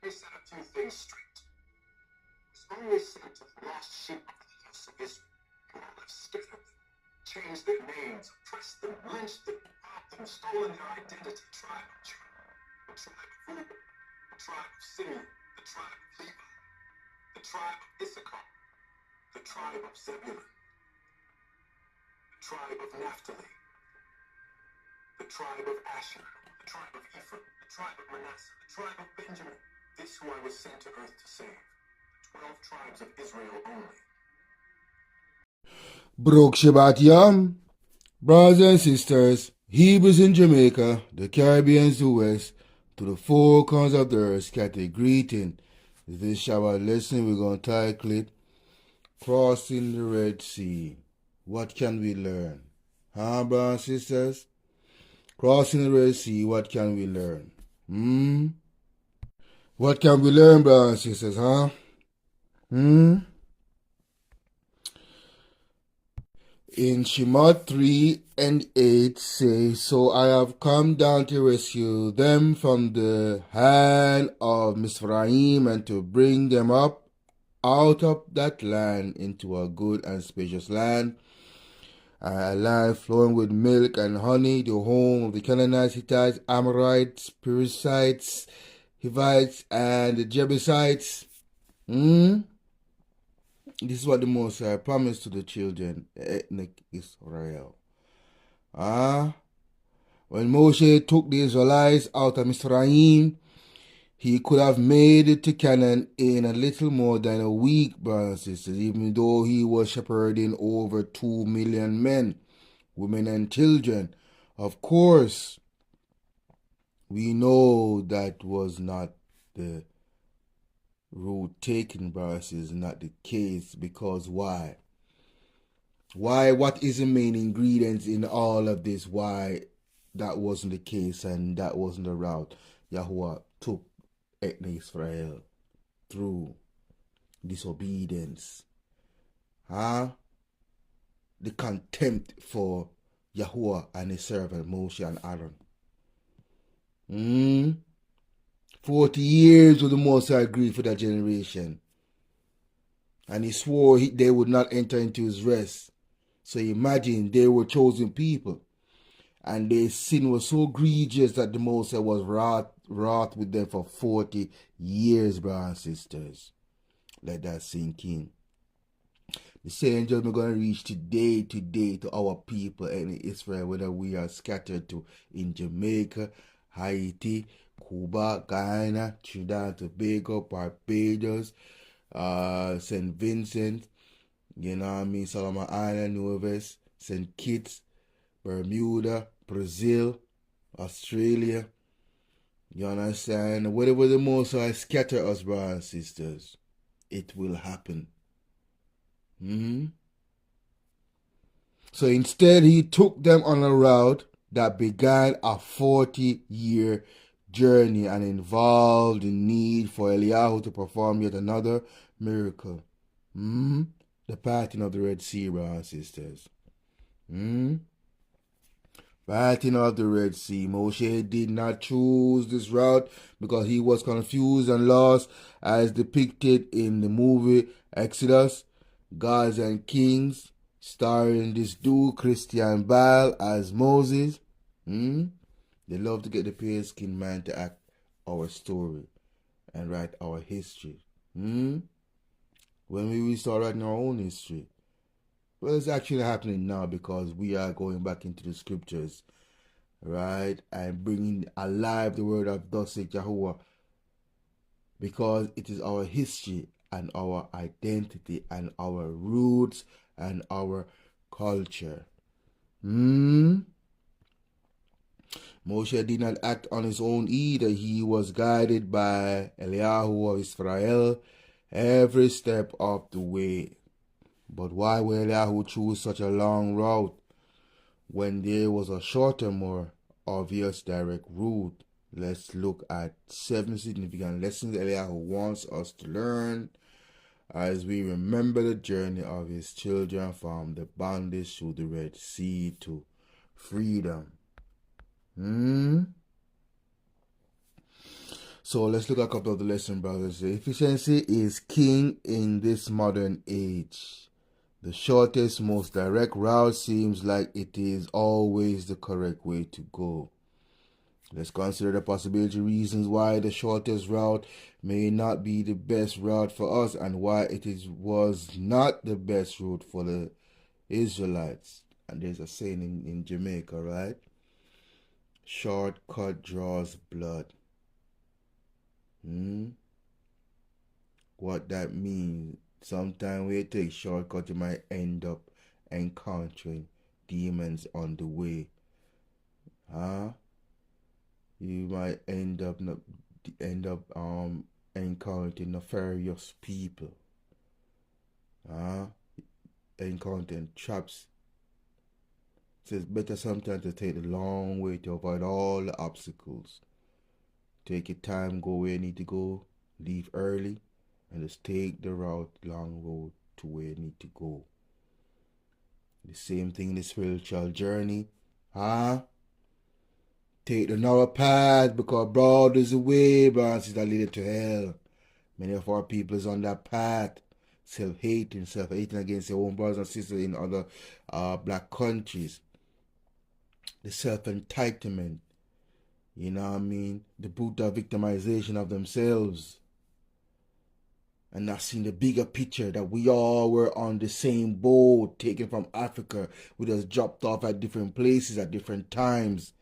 Let me set a few things straight. It's only sent to the lost sheep of the house of Israel, who have scattered them, changed their names, oppressed them, lynched them, robbed them, stolen their identity. Tribe of Judah, the tribe of Reuben, the tribe of Simeon, the tribe of Levi, the tribe of Issachar, the tribe of Zebulun, the tribe of Naphtali, the tribe of Asher, the tribe of Ephraim, the tribe of Manasseh, the tribe of Benjamin. This who I was sent to earth to save, the 12 tribes of Israel only. Baruch Shabbat Yom, brothers and sisters, Hebrews in Jamaica, the Caribbean to West, to the four corners of the earth, scatter greeting. This Shabbat lesson, we're going to title it, Crossing the Red Sea. What can we learn? Huh, brothers and sisters? Crossing the Red Sea, what can we learn? What can we learn, brothers and sisters, huh? In Shemot 3 and 8 say, So I have come down to rescue them from the hand of Mizraim and to bring them up out of that land into a good and spacious land, a land flowing with milk and honey, the home of the Canaanites, Hittites, Amorites, Perizzites, Hivites, and the Jebusites. This is what the Most High promised to the children, the ethnic Israel. When Moshe took the Israelites out of Mizraim, he could have made it to Canaan in a little more than a week, brothers and sisters, even though he was shepherding over 2 million men, women and children. Of course, we know that was not the route taken, brothers, is not the case, because why? What is the main ingredients in all of this? Why that wasn't the case and that wasn't the route Yahuwah took ethnic Israel through? Disobedience. The contempt for Yahuwah and his servant Moshe and Aaron. 40 years with the Most High agreed for that generation. And he swore they would not enter into his rest. So imagine, they were chosen people. And their sin was so egregious that the Most High was wrath with them for 40 years, brothers and sisters. Let that sink in. The same judgment going to reach today to our people in Israel, whether we are scattered to in Jamaica, Haiti, Cuba, Guyana, Trinidad and Tobago, Barbados, St. Vincent, Solomon Island, Nevis, St. Kitts, Bermuda, Brazil, Australia. You understand? Whatever the Most High scatter us, brothers and sisters, it will happen. So instead, he took them on a route that began a 40-year journey and involved the need for Eliyahu to perform yet another miracle. The parting of the Red Sea, brothers and sisters. Parting of the Red Sea. Moshe did not choose this route because he was confused and lost, as depicted in the movie Exodus, Gods and Kings, starring this dude Christian Bale as Moses. They love to get the pale skinned man to act our story and write our history. When we start writing our own history? Well, it's actually happening now, because we are going back into the scriptures, right, and bringing alive the word of thus saith Yahuwah, because it is our history and our identity and our roots and our culture. Moshe did not act on his own either. He was guided by Eliyahu of Israel every step of the way. But why will Eliyahu choose such a long route when there was a shorter, more obvious direct route? Let's look at 7 significant lessons Eliyahu wants us to learn as we remember the journey of his children from the bondage through the Red Sea to freedom. So So let's look at a couple of the lessons, brothers. Efficiency is king in this modern age. The shortest, most direct route seems like it is always the correct way to go. Let's consider the possibility reasons why the shortest route may not be the best route for us and why was not the best route for the Israelites. And there's a saying in Jamaica, right? Shortcut draws blood. What that means, sometimes when you take shortcut, you might end up encountering demons on the way. You might end up encountering nefarious people. Encountering traps. So it's better sometimes to take the long way to avoid all the obstacles. Take your time, go where you need to go, leave early, and just take the long road to where you need to go. The same thing in the spiritual journey. Take the narrow path, because broad is the way, branches that lead to hell. Many of our people is on that path. Self-hating against their own brothers and sisters in other black countries. The self-entitlement. You know what I mean? The brutal victimization of themselves. And not seeing the bigger picture that we all were on the same boat, taken from Africa. We just dropped off at different places at different times,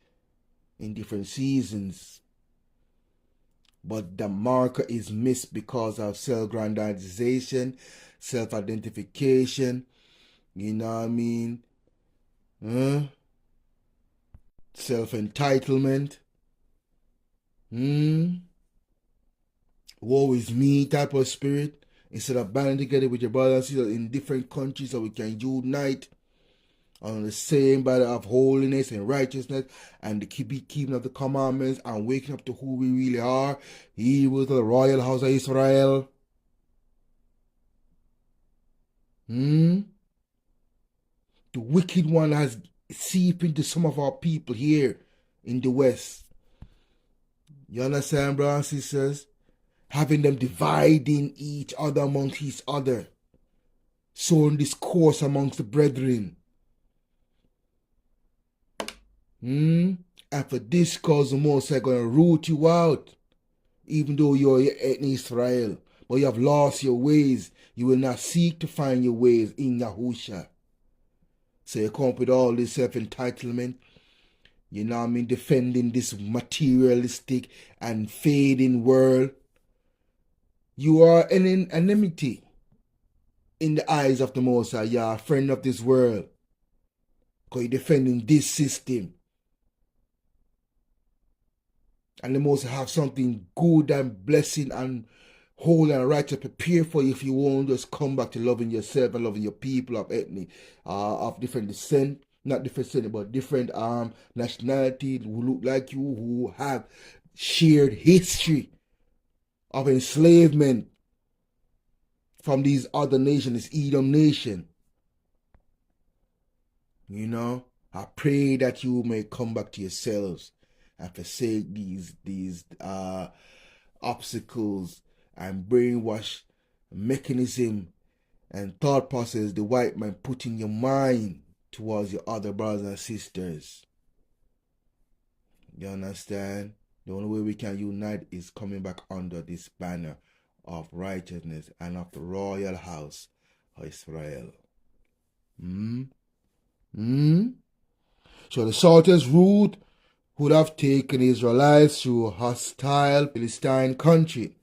in different seasons. But the marker is missed because of self-grandization, self-identification, you know what I mean? Self-entitlement. Woe is me type of spirit. Instead of banding together with your brothers and sisters in different countries so we can unite on the same body of holiness and righteousness and the keeping of the commandments and waking up to who we really are. He was the royal house of Israel. The wicked one has seeped into some of our people here in the West. You understand, brothers and sisters? Having them dividing each other amongst each other. Sowing discourse amongst the brethren. And for this cause, the Most High going to root you out. Even though you're in Israel. But you have lost your ways. You will not seek to find your ways in Yahusha. So you come up with all this self-entitlement. You know what I mean? Defending this materialistic and fading world. You are an enmity in the eyes of the Most High. You are a friend of this world. Because you're defending this system. And the Most High have something good and blessing and holy and righteous prepared for you if you won't just come back to loving yourself and loving your people of ethnic, of different descent, not different descent, but different nationality who look like you, who have shared history of enslavement from these other nations, this Edom nation. You know, I pray that you may come back to yourselves and forsake these obstacles and brainwash mechanism and thought process the white man put in your mind towards your other brothers and sisters. You understand? The only way we can unite is coming back under this banner of righteousness and of the royal house of Israel. So the shortest route would have taken Israelites through a hostile Philistine country.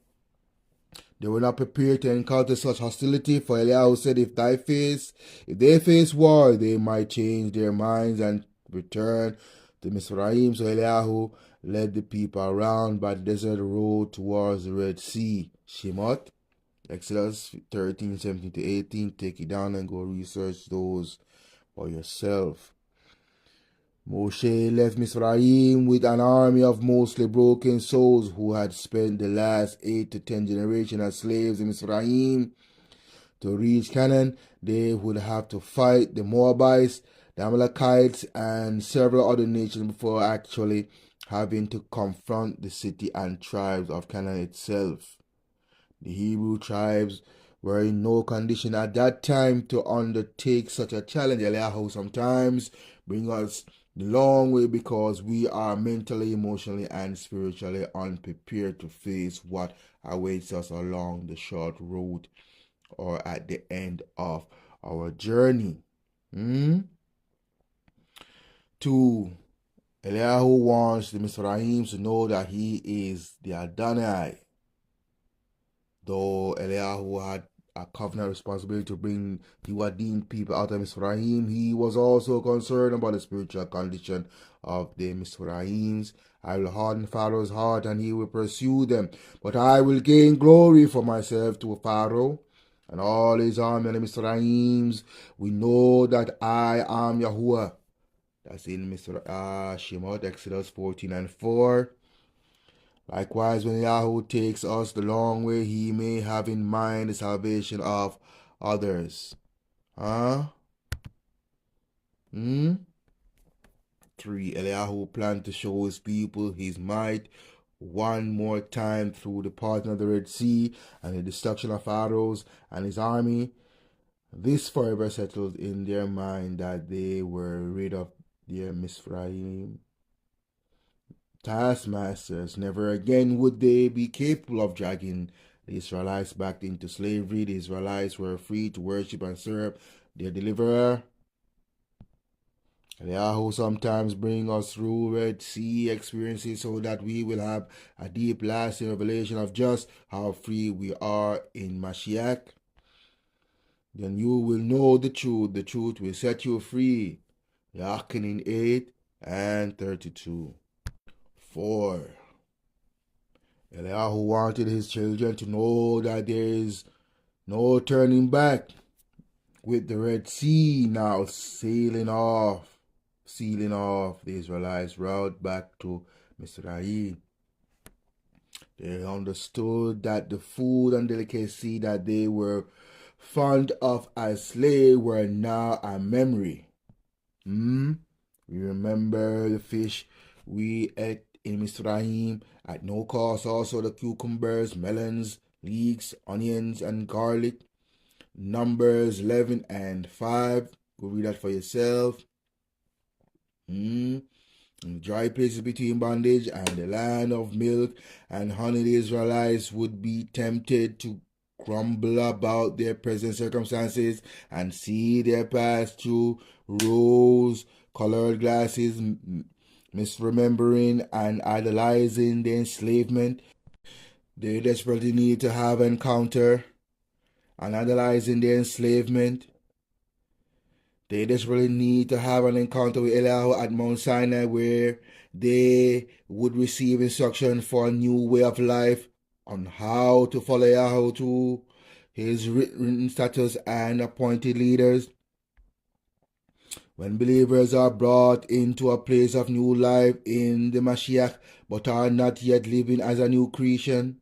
They were not prepared to encounter such hostility, for Eliyahu said, if they face war, they might change their minds and return to Mizraim. So Eliyahu led the people around by the desert road towards the Red Sea. Shemot, Exodus 13, 17 to 18. Take it down and go research those for yourself. Moshe left Mizraim with an army of mostly broken souls who had spent the last 8 to 10 generations as slaves in Mizraim. To reach Canaan, they would have to fight the Moabites, the Amalekites, and several other nations before actually having to confront the city and tribes of Canaan itself. The Hebrew tribes were in no condition at that time to undertake such a challenge. Eliyahu sometimes bring us the long way because we are mentally, emotionally, and spiritually unprepared to face what awaits us along the short road or at the end of our journey. 2. Eliyahu wants the Mizraim to know that he is the Adonai. Though Eliyahu had a covenant responsibility to bring the Wadim people out of Mizraim, he was also concerned about the spiritual condition of the Mizraims. I will harden Pharaoh's heart and he will pursue them, but I will gain glory for myself to Pharaoh and all his army and the Mizraims. We know that I am Yahuwah. That's in Shemot, Exodus 14:4. Likewise, when Yahweh takes us the long way, he may have in mind the salvation of others. 3. Eliyahu planned to show his people his might one more time through the parting of the Red Sea and the destruction of Pharaoh and his army. This forever settled in their mind that they were rid of their Mizraim taskmasters. Never again would they be capable of dragging the Israelites back into slavery. The Israelites were free to worship and serve their deliverer. Eliyahu sometimes bring us through Red Sea experiences so that we will have a deep, lasting revelation of just how free we are in Mashiach. Then you will know the truth will set you free. Yachanan 8:32. 4. Eliyahu wanted his children to know that there is no turning back. With the Red Sea now sealing off, the Israelites' route back to Mizraim. They understood that the food and delicacy that they were fond of as slaves were now a memory. We remember the fish we ate in Mizraim at no cost, also the cucumbers, melons, leeks, onions, and garlic. Numbers 11:5. Go read that for yourself. In dry places between bondage and the land of milk and honey, the Israelites would be tempted to grumble about their present circumstances and see their path through rose-colored glasses, misremembering and idolizing the enslavement. They desperately need to have an encounter and idolizing the enslavement. They desperately need to have an encounter with Eliyahu at Mount Sinai where they would receive instruction for a new way of life on how to follow Yahweh to his written status and appointed leaders. When believers are brought into a place of new life in the Mashiach but are not yet living as a new creation,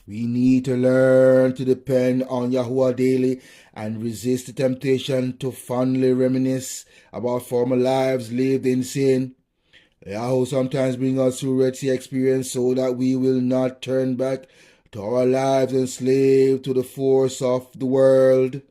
we need to learn to depend on Yahuwah daily and resist the temptation to fondly reminisce about former lives lived in sin. Yahuwah sometimes brings us through Red Sea experience so that we will not turn back to our lives enslaved to the force of the world.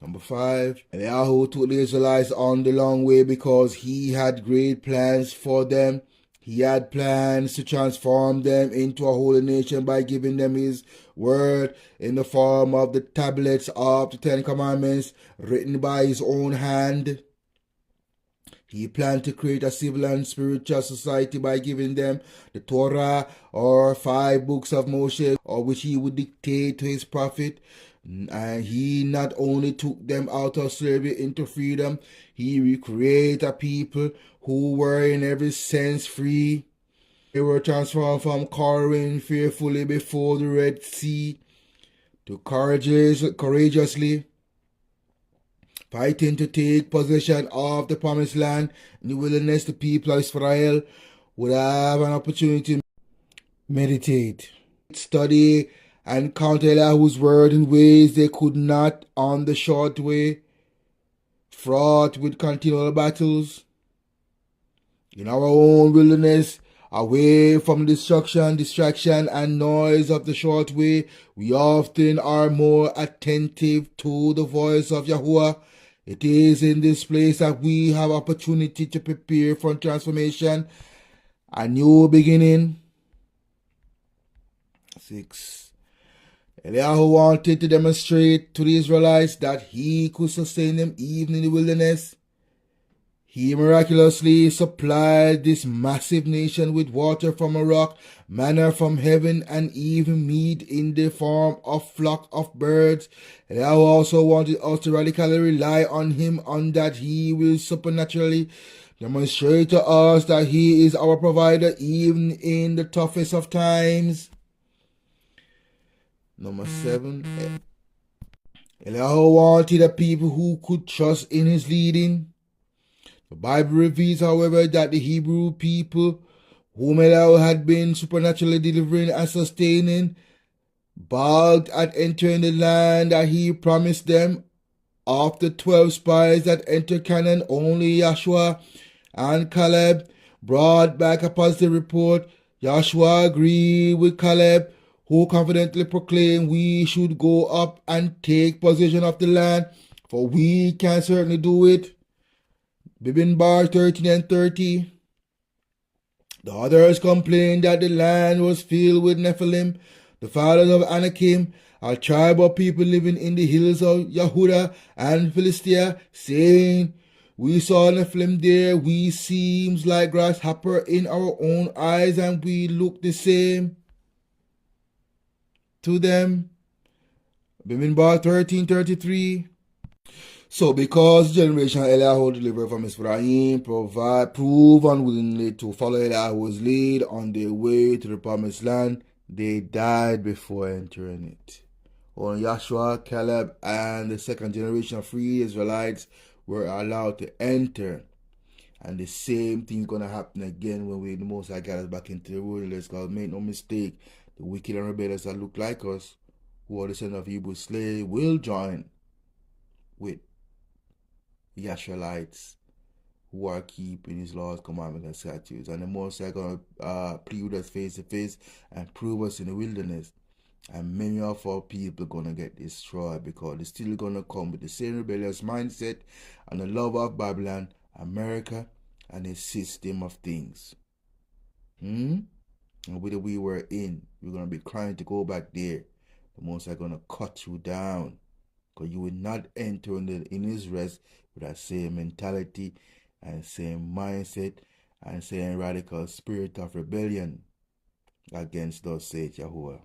Number 5. Eliyahu took the Israelites on the long way because he had great plans for them. He had plans to transform them into a holy nation by giving them his word in the form of the tablets of the 10 Commandments written by his own hand. He planned to create a civil and spiritual society by giving them the Torah, or 5 books of Moshe, or which he would dictate to his prophet. And he not only took them out of slavery into freedom, he recreated a people who were in every sense free. They were transformed from cowering fearfully before the Red Sea to courageously fighting to take possession of the promised land. In the wilderness, the people of Israel would have an opportunity to meditate, study, and count Eliyahu's word in ways they could not on the short way. fraught with continual battles. In our own wilderness, away from distraction, and noise of the short way, we often are more attentive to the voice of Yahuwah. It is in this place that we have opportunity to prepare for transformation, a new beginning. 6. Eliyahu wanted to demonstrate to the Israelites that he could sustain them even in the wilderness. He miraculously supplied this massive nation with water from a rock, manna from heaven, and even meat in the form of flock of birds. Eliyahu also wanted us to radically rely on him, on that he will supernaturally demonstrate to us that he is our provider even in the toughest of times. Number 7. Eliyahu wanted a people who could trust in his leading. The Bible reveals, however, that the Hebrew people, whom Eliyahu had been supernaturally delivering and sustaining, balked at entering the land that he promised them. Of the 12 spies that entered Canaan, only Joshua and Caleb brought back a positive report. Joshua agreed with Caleb, who confidently proclaimed, "We should go up and take possession of the land, for we can certainly do it." Bar 13 and 30. The others complained that the land was filled with Nephilim, the fathers of Anakim, a tribe of people living in the hills of Yehuda and Philistia, saying, "We saw Nephilim there. We seems like grasshopper in our own eyes, and we look the same to them." Bar 13:33. So, because the generation Eliyahu delivered from Ephraim prove unwillingly to follow Eliyahu's lead on their way to the promised land, they died before entering it. Only Joshua, Caleb, and the second generation of free Israelites were allowed to enter. And the same thing is going to happen again when the Most High got us back into the wilderness. Because make no mistake, the wicked and rebellious that look like us, who are the sons of Hebrew slaves, will join with the Israelites who are keeping his laws, commandments, and statutes. And the Most High going to plead with us face to face and prove us in the wilderness. And many of our people are going to get destroyed because they're still going to come with the same rebellious mindset and the love of Babylon, America, and its system of things. And with the we were in, we're going to be trying to go back there. The Most High going to cut you down, because you will not enter in his rest with that same mentality and same mindset and same radical spirit of rebellion against thus saith Yahuwah.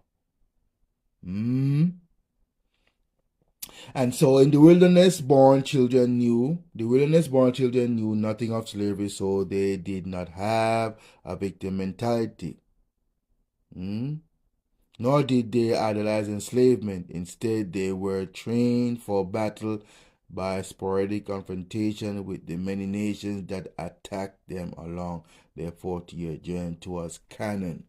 And so in the wilderness-born children knew nothing of slavery, so they did not have a victim mentality. Nor did they idolize enslavement. Instead, they were trained for battle by sporadic confrontation with the many nations that attacked them along their 40-year journey towards Canaan.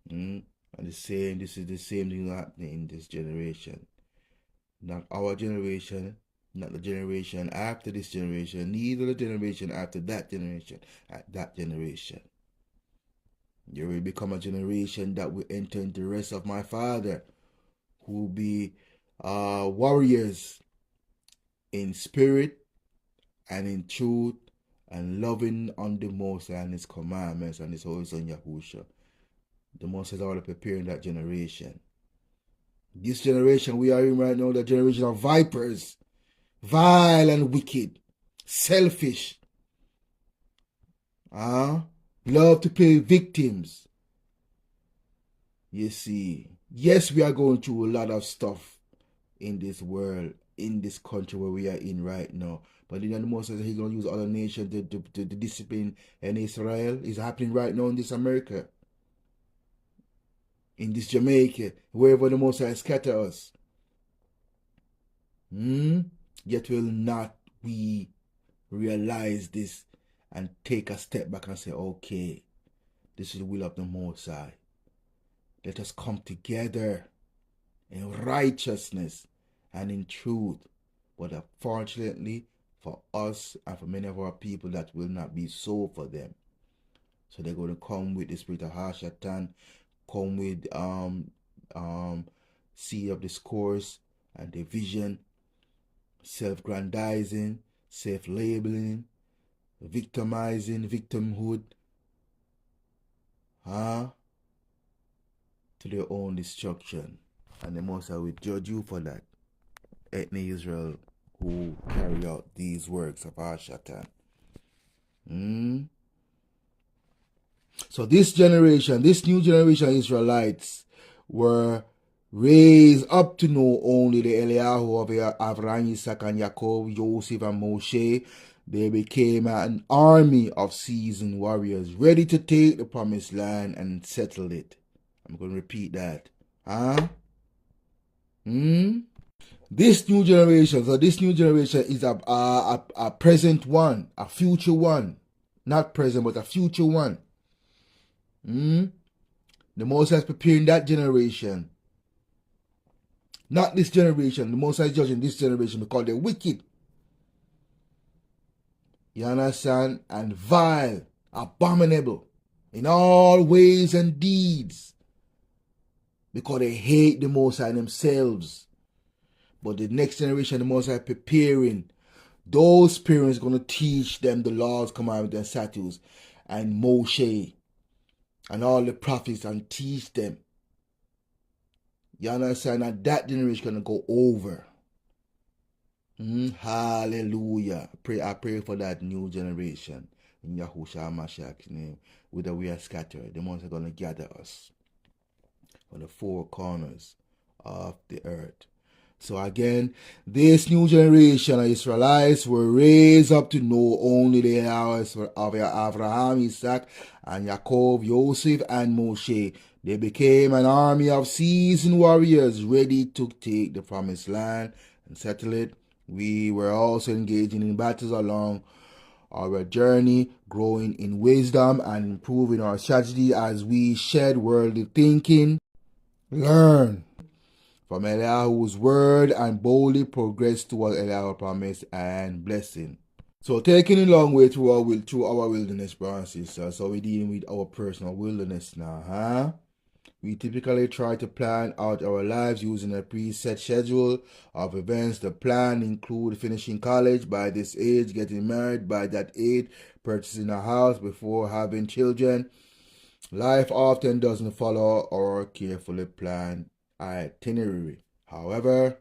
And this is the same thing happening in this generation. Not our generation, not the generation after this generation, neither the generation after that generation, at that generation. You will become a generation that will enter into the rest of my Father, who will be warriors in spirit and in truth and loving on the Most High and his commandments and his Holy Son Yahushua. The Most High is already preparing that generation. This generation we are in right now, the generation of vipers, vile and wicked, selfish, love to play victims. You see, yes, we are going through a lot of stuff in this world, in this country where we are in right now. But then the Most High, he's going to use other nations to discipline in Israel. It's happening right now in this America, in this Jamaica, wherever the Most High scatter us. Yet will not we realize this and take a step back and say, okay, this is the will of the Most High. Let us come together in righteousness and in truth. But unfortunately, for us and for many of our people that will not be so for them. So they're going to come with the spirit of Hashatan, come with seed of discourse and division, self-grandizing, self-labeling, victimizing, victimhood, to their own destruction. And the Most High will judge you for that. Ethnic Israel who carry out these works of Hashatan. So this new generation of Israelites were raised up to know only the Eliyahu of Avraham, Isaac, and Jacob, Joseph, and Moshe. They became an army of seasoned warriors ready to take the promised land and settle it. I'm going to repeat that. This new generation is a present one, a future one. Not present, but a future one. The Most High is preparing that generation. Not this generation. The Most High is judging this generation because they're wicked. You understand? And vile, abominable in all ways and deeds. Because they hate the Most High themselves. But the next generation, the Most High preparing. Those parents going to teach them the laws, commandments, and statutes. And Moshe and all the prophets, and teach them. You understand? That generation going to go over. Hallelujah. I pray for that new generation. In Yahushua Mashiach's name. Whether we are scattered, the ones are going to gather us on the four corners of the earth. So again, this new generation of Israelites were raised up to know only the hours of Abraham, Isaac, and Jacob, Joseph, and Moshe. They became an army of seasoned warriors ready to take the promised land and settle it. We were also engaging in battles along our journey, growing in wisdom and improving our strategy as we shed worldly thinking, learn from Eliyahu's word, and boldly progress towards Eliyahu's promise and blessing. So taking a long way through our wilderness, brothers and sisters. So we're dealing with our personal wilderness now, We typically try to plan out our lives using a preset schedule of events. The plan include finishing college by this age, getting married by that age, purchasing a house before having children. Life often doesn't follow our carefully planned itinerary. However,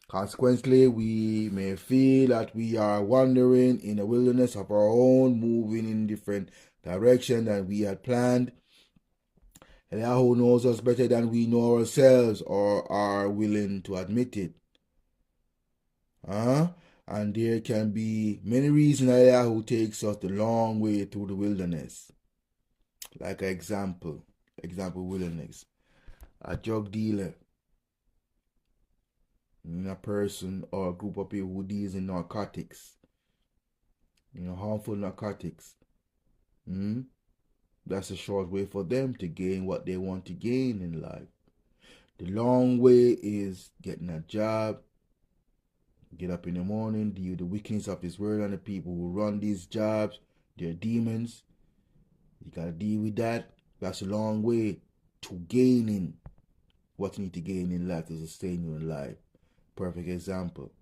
consequently, we may feel that we are wandering in a wilderness of our own, moving in different directions than we had planned. Eliyahu knows us better than we know ourselves or are willing to admit it. And there can be many reasons Eliyahu takes us the long way through the wilderness. Like an example wilderness. A drug dealer, a person or a group of people who deals in narcotics, harmful narcotics. That's a short way for them to gain what they want to gain in life. The long way is getting a job, get up in the morning, deal with the wickedness of this world and the people who run these jobs. They're demons. You got to deal with that. That's a long way to gaining what you need to gain in life to sustain you in life. Perfect example.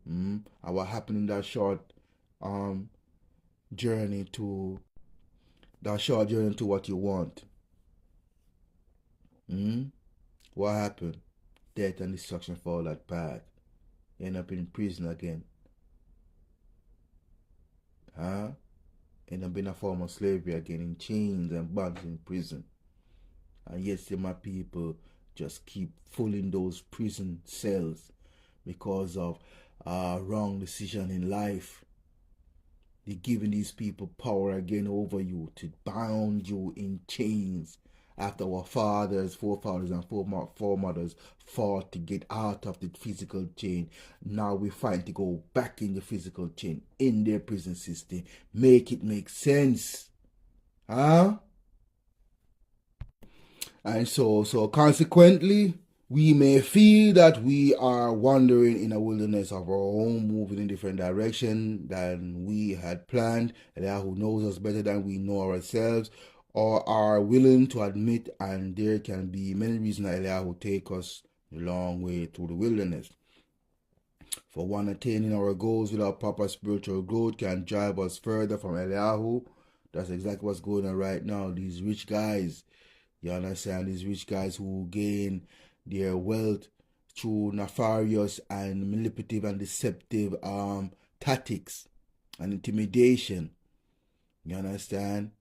And what happened in that short journey to what you want? What happened? Death and destruction follow that path. You end up in prison again. End up in a form of slavery again, in chains and bonds in prison. And yet still my people just keep filling those prison cells because of wrong decision in life. They're giving these people power again over you to bound you in chains after our forefathers and foremothers fought to get out of the physical chain. Now we find to go back in the physical chain in their prison system. Make it make sense. And so consequently, We may feel that we are wandering in a wilderness of our own, moving in different direction than we had planned. Eliyahu knows us better than we know ourselves or are willing to admit, and there can be many reasons that Eliyahu take us a long way through the wilderness. For one, attaining our goals without proper spiritual growth can drive us further from Eliyahu. That's exactly what's going on right now. These rich guys, you understand, these rich guys who gain their wealth through nefarious and manipulative and deceptive tactics and intimidation. You understand?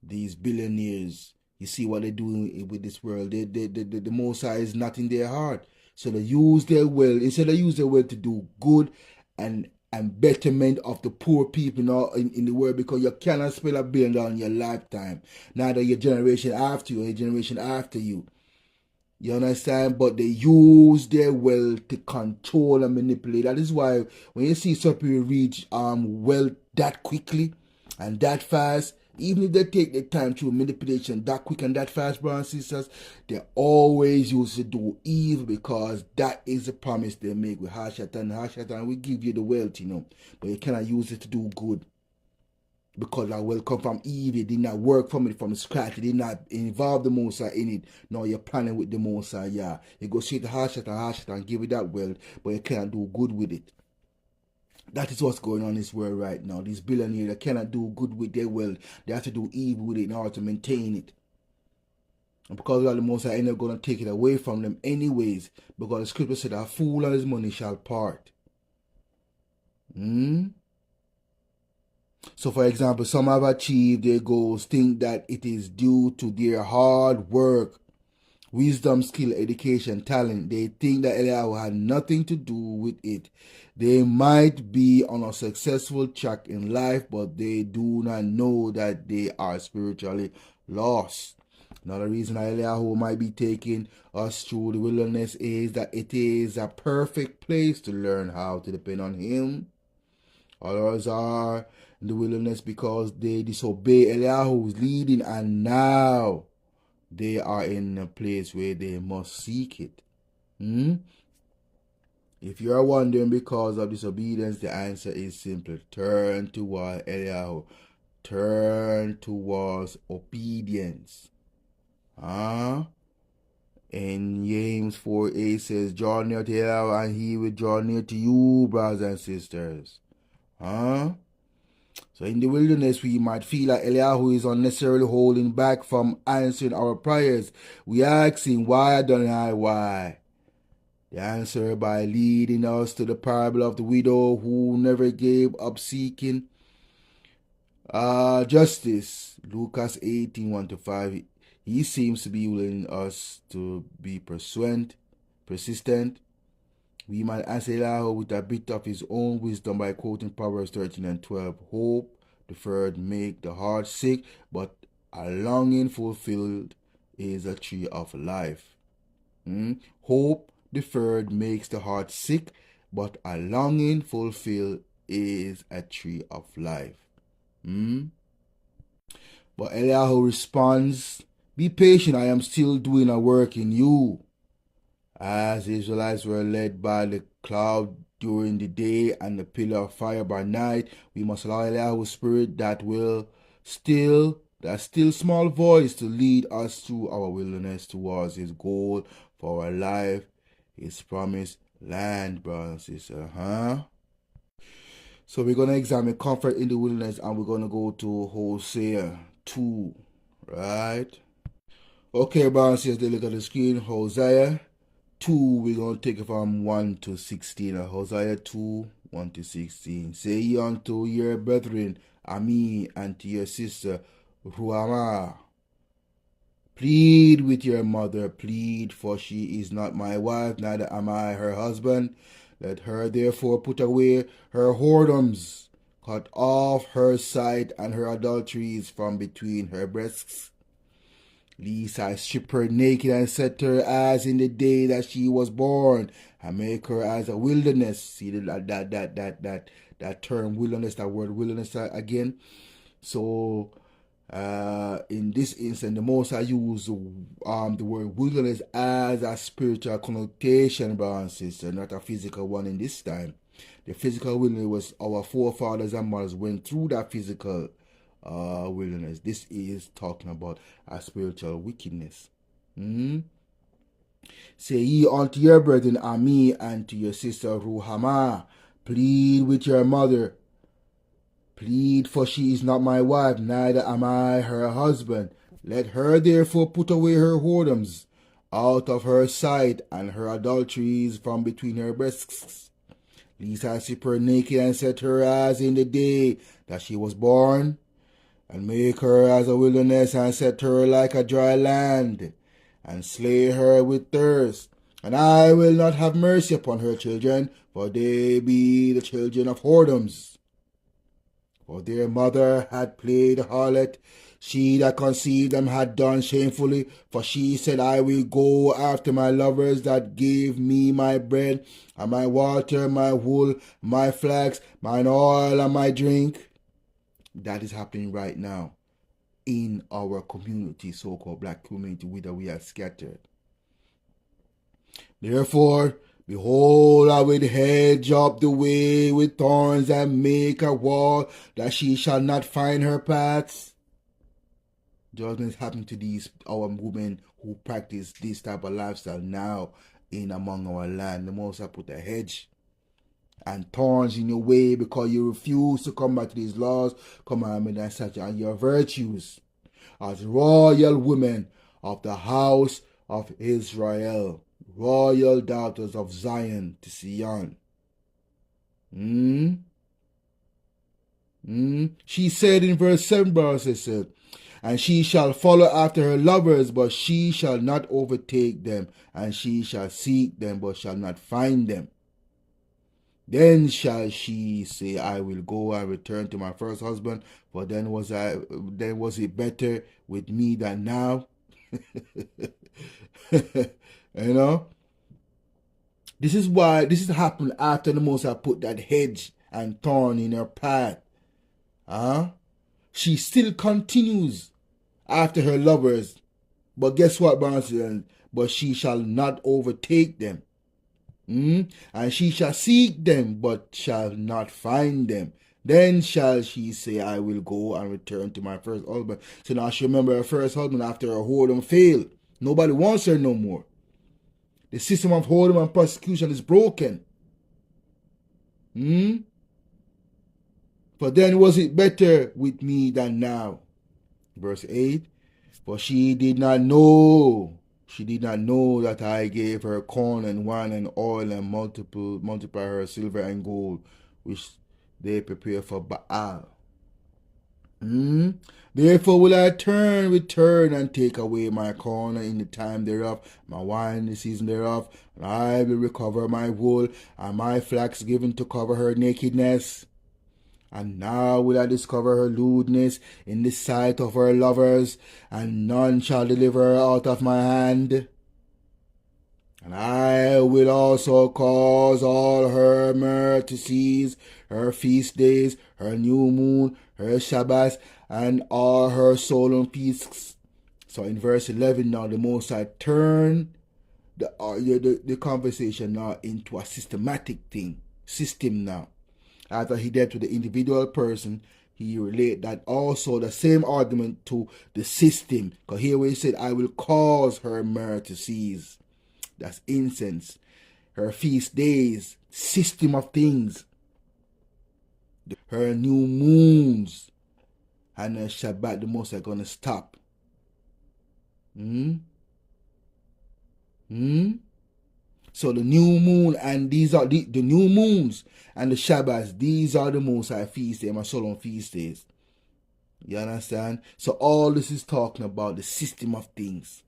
These billionaires, you see what they're doing with this world. The Most High is not in their heart. So they use their wealth, instead they use their wealth to do good and betterment of the poor people in the world, because you cannot spend $1 billion in your lifetime. Neither your generation after you or your generation after you. You understand? But they use their wealth to control and manipulate. That is why when you see some people reach wealth that quickly and that fast, even if they take the time through manipulation that quick and that fast, brothers and sisters, they always use to do evil, because that is the promise they make with Hashatan. Hashatan will give you the wealth, but you cannot use it to do good, because that wealth come from evil. It did not work from it from scratch. It did not involve the Most High in it. No, you're planning with the Most High. Yeah, you go straight to Hashatan, give it that wealth, but you cannot do good with it. That is what's going on in this world right now. These billionaires, they cannot do good with their wealth. They have to do evil with it in order to maintain it. And because of that, the Most High ain't going to take it away from them anyways. Because the scripture said, a fool and his money shall part. So, for example, some have achieved their goals, think that it is due to their hard work, wisdom, skill, education, talent. They think that Eliyahu had nothing to do with it. They might be on a successful track in life, but they do not know that they are spiritually lost. Another reason Eliyahu might be taking us through the wilderness is that it is a perfect place to learn how to depend on him. Others are in the wilderness because they disobey Eliyahu's leading, and now they are in a place where they must seek it. If you are wondering because of disobedience, the answer is simple. Turn towards Eliyahu. Turn towards obedience. In James 4:8 says, draw near to Eliyahu and he will draw near to you, brothers and sisters. So in the wilderness, we might feel like Eliyahu is unnecessarily holding back from answering our prayers. We ask him, why Adonai, why? The answer by leading us to the parable of the widow who never gave up seeking justice. Lucas 18:1-5. He seems to be willing us to be persistent. We might answer Eliyahu with a bit of his own wisdom by quoting Proverbs 13:12. Hope deferred make the heart sick, but a longing fulfilled is a tree of life. Hope deferred makes the heart sick, but a longing fulfilled is a tree of life. But Eliyahu responds, be patient, I am still doing a work in you. As the Israelites were led by the cloud during the day and the pillar of fire by night, we must allow Eliyahu's spirit, that still small voice, to lead us through our wilderness towards his goal for our life, his promised land, brothers and sisters. So we're going to examine comfort in the wilderness, and we're going to go to Hosea 2, right? Okay, brothers and sisters, look at the screen. Hosea 2, we're going to take it from 1 to 16. Hosea 2, 1 to 16. Say ye unto your brethren, Ami, and to your sister, Ruhamah, plead with your mother, plead, for she is not my wife, neither am I her husband. Let her therefore put away her whoredoms, cut off her sight and her adulteries from between her breasts. Lest I strip her naked and set her as in the day that she was born, and make her as a wilderness. See that term wilderness, that word wilderness again. So In this instance, the Most High use the word wilderness as a spiritual connotation, brother and sister, not a physical one in this time. The physical wilderness was our forefathers and mothers went through that physical wilderness. This is talking about a spiritual wickedness. Say ye unto your brethren Ami and to your sister Ruhamah, plead with your mother. Plead, for she is not my wife, neither am I her husband. Let her therefore put away her whoredoms out of her sight, and her adulteries from between her breasts. Lest I strip her naked and set her as in the day that she was born, and make her as a wilderness, and set her like a dry land, and slay her with thirst. And I will not have mercy upon her children, for they be the children of whoredoms. For their mother had played harlot, she that conceived them had done shamefully. For she said, I will go after my lovers that gave me my bread, and my water, my wool, my flax, mine oil, and my drink. That is happening right now in our community, so-called black community, whither we are scattered. Therefore, behold, I will hedge up the way with thorns, and make a wall that she shall not find her paths. Judgment is happening to these our women who practice this type of lifestyle now in among our land. The Most High put a hedge and thorns in your way because you refuse to come back to these laws, commandments, and such, and your virtues as royal women of the house of Israel, royal daughters of Zion to Sion. She said in verse 7, brothers and sisters, and she shall follow after her lovers, but she shall not overtake them, and she shall seek them, but shall not find them. Then shall she say, I will go and return to my first husband, for then was it better with me than now. You know, this is happened after the Most High put that hedge and thorn in her path. She still continues after her lovers, but guess what, brothers? But she shall not overtake them. And she shall seek them, but shall not find them. Then shall she say, I will go and return to my first husband. So now she remember her first husband after her whoredom failed. Nobody wants her no more. The system of whoredom and prostitution is broken. For then was it better with me than now. Verse 8. For she did not know that I gave her corn and wine and oil, and multiply her silver and gold, which they prepare for Baal. Therefore will I return and take away my corn in the time thereof, my wine in the season thereof, and I will recover my wool and my flax given to cover her nakedness. And now will I discover her lewdness in the sight of her lovers, and none shall deliver her out of my hand. And I will also cause all her mirth to cease, her feast days, her new moon, her Shabbats, and all her solemn feasts. So in verse 11 now, the Most High turn the conversation now into a system now. After he dealt with the individual person, he relate that also the same argument to the system. Because here where he said, I will cause her mirth to cease. That's incense. Her feast days, system of things. Her new moons and her Shabbat, the Most are going to stop. So the new moon, and these are the new moons and the Shabbats, these are the Most High feast days, my solemn feast days. You understand? So all this is talking about the system of things.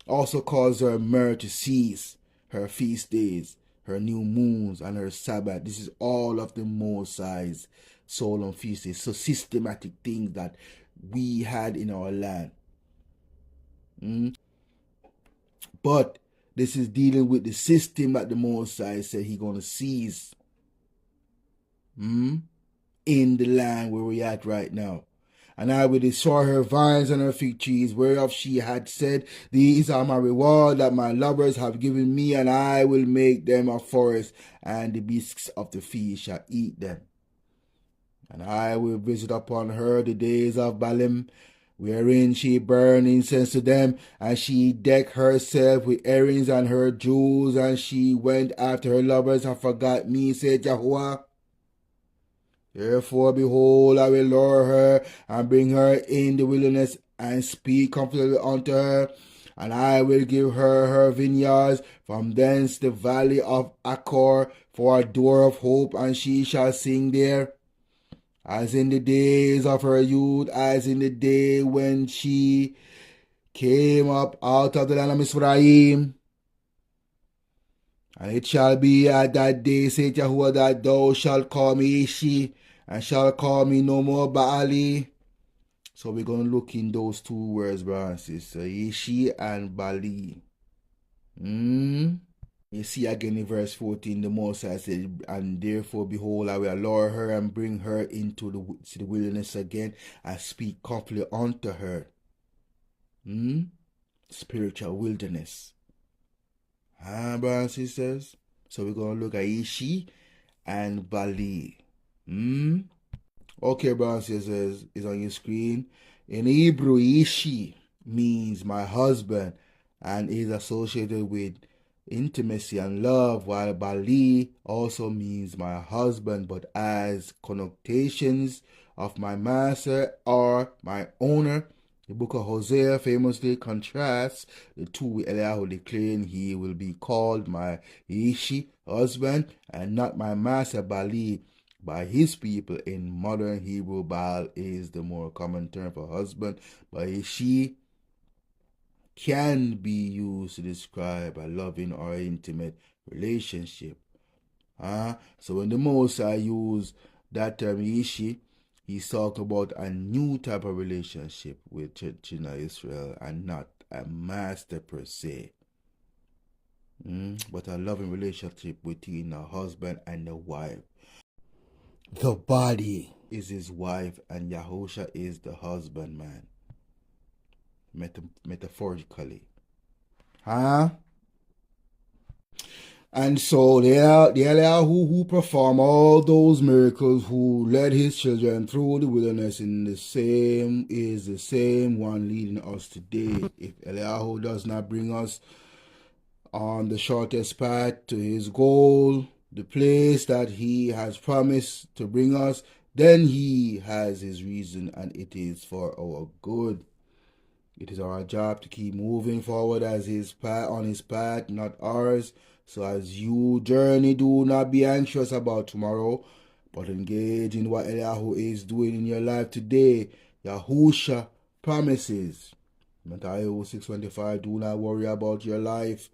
Also cause her mirth to cease, her feast days, her new moons, and her Sabbath. This is all of the Most High's solemn feast days. So systematic things that we had in our land. But this is dealing with the system that the Most High said He's going to seize in the land where we're at right now. And I will destroy her vines and her fig trees, whereof she had said, These are my reward that my lovers have given me, and I will make them a forest, and the beasts of the field shall eat them. And I will visit upon her the days of Baalim, wherein she burn incense to them, and she decked herself with earrings and her jewels, and she went after her lovers and forgot me, said Yahuwah. Therefore, behold, I will lure her and bring her in the wilderness and speak comfortably unto her. And I will give her her vineyards, from thence the valley of Achor for a door of hope, and she shall sing there. As in the days of her youth, as in the day when she came up out of the land of Mizraim. And it shall be at that day, saith Yahuwah, that thou shalt call me Ishi, and shall call me no more Baali. So we're going to look in those two words, brothers and sisters, Ishi and Bali. You see again in verse 14, the Most High said, and therefore, behold, I will lure her and bring her into the wilderness again, and speak comfortably unto her. Spiritual wilderness. Brothers and sisters. So we're going to look at Ishi and Bali. Okay, brothers and sisters, is on your screen. In Hebrew, Ishi means my husband and is associated with intimacy and love, while Bali also means my husband, but as connotations of my master or my owner. The book of Hosea famously contrasts the two, with Eliyahu declaring he will be called my Ishi, husband, and not my master Bali by his people. In modern Hebrew, Baal is the more common term for husband, but Ishi can be used to describe a loving or intimate relationship. So when the Most High used that term Ishi, he's talking about a new type of relationship with Children of Israel, and not a master per se, but a loving relationship between a husband and a wife. The body is his wife, and Yahusha is the husbandman, metaphorically. And so the Eliyahu who performed all those miracles, who led his children through the wilderness, is the same one leading us today. If Eliyahu does not bring us on the shortest path to his goal, the place that he has promised to bring us, then he has his reason, and it is for our good. It is our job to keep moving forward on his path, not ours. So as you journey, do not be anxious about tomorrow, but engage in what Eliyahu is doing in your life today. Yahusha promises. Matthew 6:25, do not worry about your life,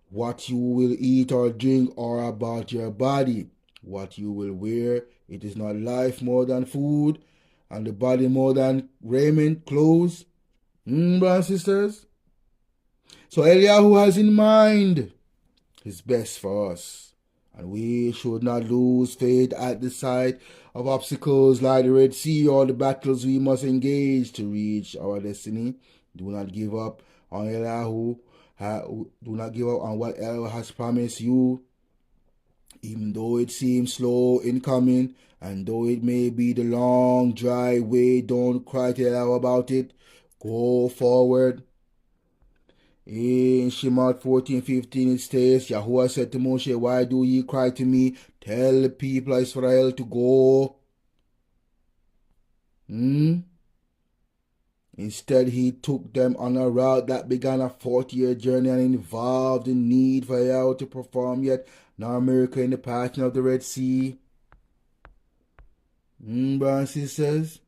what you will eat or drink, or about your body, what you will wear. It is not life more than food, and the body more than raiment, clothes. Brothers and sisters. So Eliyahu has in mind his best for us, and we should not lose faith at the sight of obstacles like the Red Sea or the battles we must engage to reach our destiny. Do not give up on Eliyahu. Do not give up on what Eliyahu has promised you, even though it seems slow in coming, and though it may be the long, dry way. Don't cry to Eliyahu about it. Go forward. In Shemot 14:15 it states, Yahuwah said to Moshe, why do ye cry to me? Tell the people of Israel to go. Instead, he took them on a route that began a 40-year journey and involved the need for Yahweh to perform yet another miracle in the passing of the Red Sea. Brothers and sisters,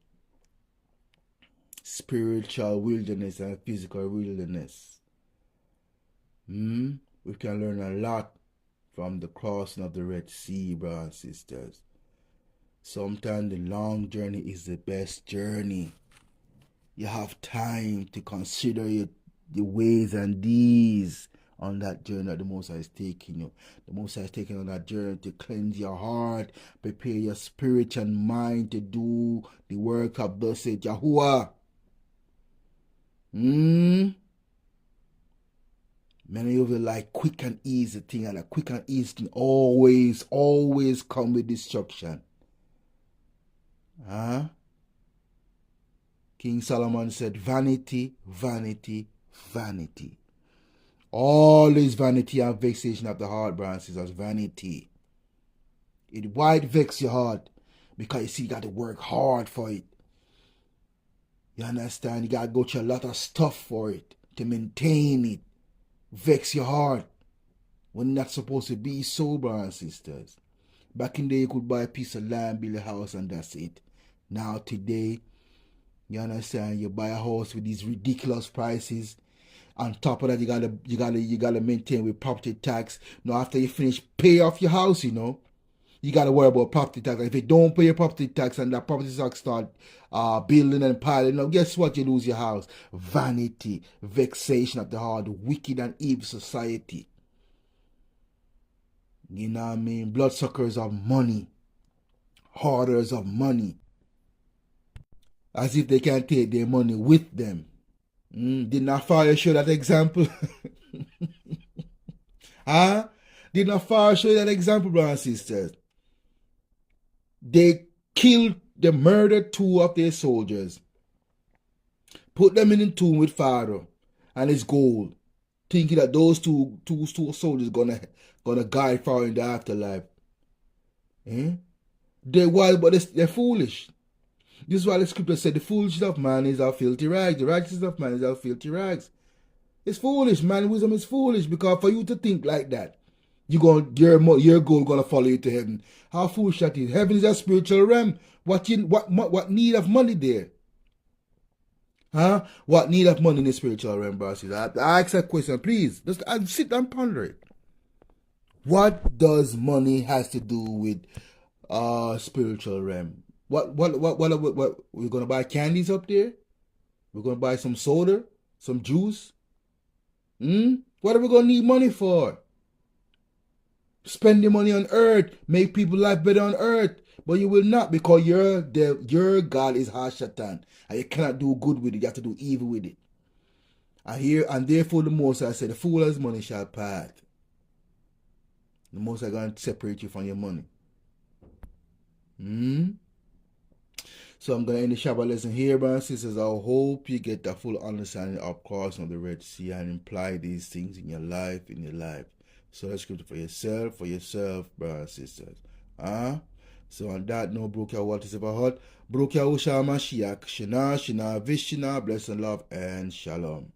spiritual wilderness and physical wilderness. We can learn a lot from the crossing of the Red Sea, brothers and sisters. Sometimes the long journey is the best journey. You have time to consider the ways and deeds on that journey that the Most High is taking you. The Most High is taking you on that journey to cleanse your heart, prepare your spirit and mind to do the work of blessed Yahuwah. Many of you like quick and easy thing, and a quick and easy thing always come with destruction. King Solomon said, vanity, vanity, vanity. All is vanity and vexation of the heart, brothers and sisters, vanity. Why it vex your heart? Because you see, you got to work hard for it. You understand? You got to go through a lot of stuff for it, to maintain it. Vex your heart. When that's supposed to be so, brothers and sisters. Back in the day, you could buy a piece of land, build a house, and that's it. Now, today, you understand, you buy a house with these ridiculous prices. On top of that, you gotta maintain with property tax. Now, after you finish pay off your house, you gotta worry about property tax. If you don't pay your property tax and that property tax start building and piling, now guess what? You lose your house. Vanity, vexation of the heart, wicked and evil society. You know what I mean? Bloodsuckers of money, hoarders of money. As if they can take their money with them. Did Nafar show that example? Did Nafar show that example, brothers and sisters? They murdered 2 of their soldiers. Put them in the tomb with Pharaoh and his gold. Thinking that those two soldiers gonna guide Pharaoh in the afterlife. They're wild, but they're foolish. This is why the scripture said the foolishness of man is our filthy rags. The righteousness of man is our filthy rags. It's foolish, man. Wisdom is foolish, because for you to think like that, your goal gonna follow you to heaven. How foolish that is. Heaven is a spiritual realm. What need of money there? What need of money in the spiritual realm, brothers? I ask that question, please. Just sit and ponder it. What does money has to do with spiritual realm? What we're gonna buy candies up there? We're gonna buy some soda, some juice. What are we gonna need money for? Spend the money on earth, make people's life better on earth, but you will not, because your God is Hashatan, and you cannot do good with it. You have to do evil with it. And therefore the Most High said, the fool's money shall pass. The Most High gonna separate you from your money. So I'm going to end the Shabbat lesson here, brothers and sisters. I hope you get the full understanding of crossing of the Red Sea and imply these things in your life, So that's scripture for yourself, brothers and sisters. So on that note, Baruch Yahuwah Walter Sephahot, Baruch Yahushua Mashiach, Shana, Vishna, bless and love, and Shalom.